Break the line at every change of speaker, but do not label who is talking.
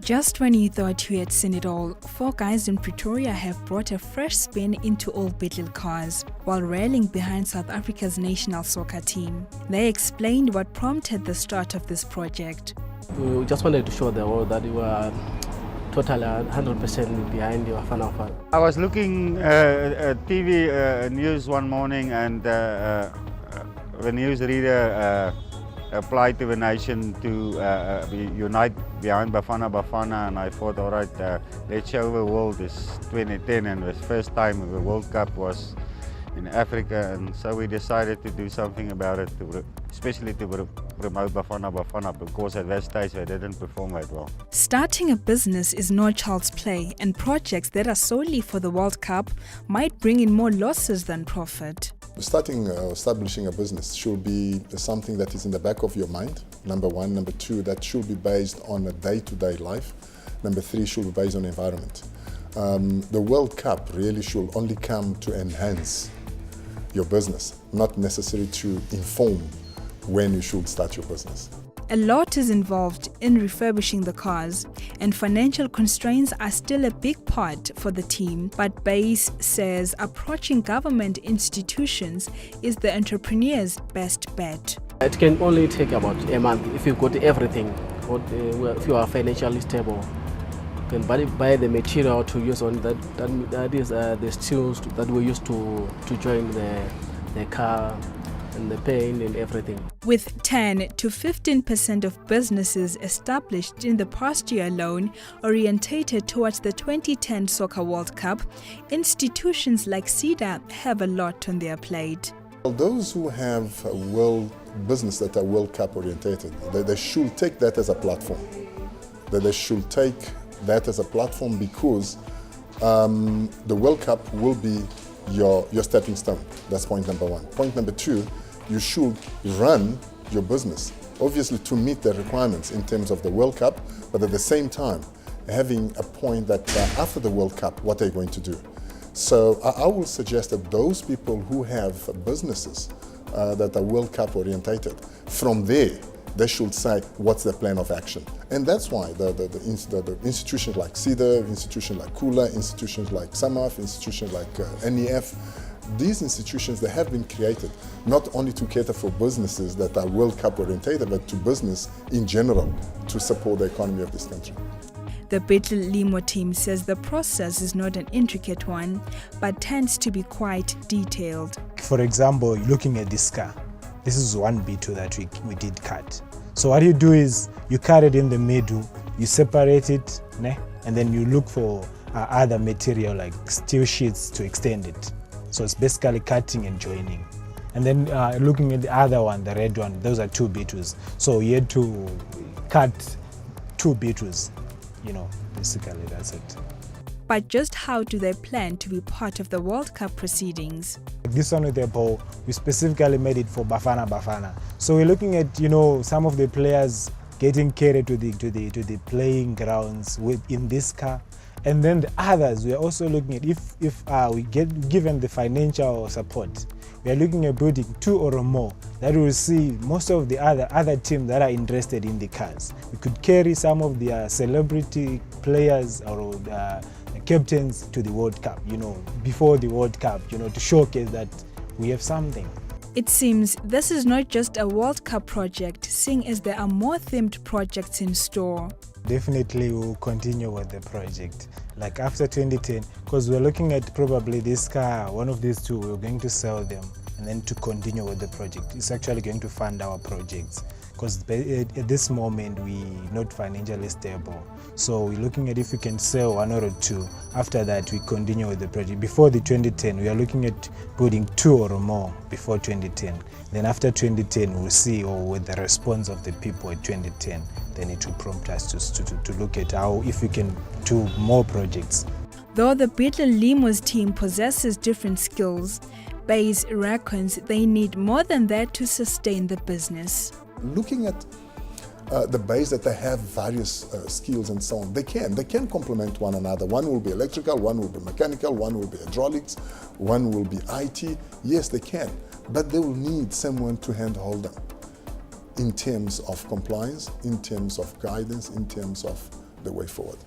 Just when you thought you had seen it all, four guys in Pretoria have brought a fresh spin into old Beetle cars while rallying behind South Africa's national soccer team. They explained what prompted the start of this project.
We just wanted to show the world that we were totally 100% behind your Bafana.
I was looking at TV news one morning, and the newsreader applied to the nation to unite behind Bafana, and I thought, all right, let's show the world this 2010, and the first time the World Cup was in Africa, and so we decided to do something about it, especially to promote Bafana, because at that stage they didn't perform that well.
Starting a business is no child's play, and projects that are solely for the World Cup might bring in more losses than profit.
Establishing a business should be something that is in the back of your mind, number one. Number two, that should be based on a day-to-day life. Number three, should be based on environment. The World Cup really should only come to enhance your business, not necessarily to inform when you should start your business.
A lot is involved in refurbishing the cars, and financial constraints are still a big part for the team. But Bays says approaching government institutions is the entrepreneur's best bet.
It can only take about a month if you've got everything, if you are financially stable. You can buy the material to use on that is the steels that we used to join the car, and the paint and everything.
With 10 to 15% of businesses established in the past year alone orientated towards the 2010 Soccer World Cup, institutions like SEDA have a lot on their plate.
Those who have a world business that are World Cup orientated, they should take that as a platform. Because the World Cup will be your stepping stone. That's point number one. Point number two, you should run your business, obviously to meet the requirements in terms of the World Cup, but at the same time, having a point that after the World Cup, what are you going to do? So I will suggest that those people who have businesses that are World Cup orientated, from there, they should say, what's the plan of action? And that's why the institutions like SEDA, institutions like Kula, institutions like SAMAF, institutions like NEF, these institutions, they have been created not only to cater for businesses that are World Cup orientated, but to business in general to support the economy of this country.
The Beetle Limo team says the process is not an intricate one, but tends to be quite detailed.
For example, looking at this car, this is one Beetle that we did cut. So what you do is you cut it in the middle, you separate it, and then you look for other material like steel sheets to extend it. So it's basically cutting and joining. And then looking at the other one, the red one, those are two Beetles. So you had to cut two Beetles, basically that's it.
But just how do they plan to be part of the World Cup proceedings?
This one with the ball, we specifically made it for Bafana. So we're looking at, some of the players getting carried to the playing grounds in this car. And then the others, we are also looking at if we get given the financial support, we are looking at building two or more that will see most of the other teams that are interested in the cars. We could carry some of the celebrity players or the captains to the World Cup, before the World Cup, to showcase that we have something.
It seems this is not just a World Cup project, seeing as there are more themed projects in store.
Definitely we'll continue with the project. Like after 2010, because we're looking at probably this car, one of these two, we're going to sell them and then to continue with the project. It's actually going to fund our projects, because at this moment we're not financially stable. So we're looking at if we can sell one or two. After that, we continue with the project. Before the 2010, we are looking at putting two or more before 2010. Then after 2010, we'll see with the response of the people at 2010, then it will prompt us to look at how if we can do more projects.
Though the Beetle Limos team possesses different skills, Bays reckons they need more than that to sustain the business.
Looking at the base that they have various skills and so on, they can complement one another. One will be electrical, one will be mechanical, one will be hydraulics, one will be IT. Yes, they can, but they will need someone to handhold them in terms of compliance, in terms of guidance, in terms of the way forward.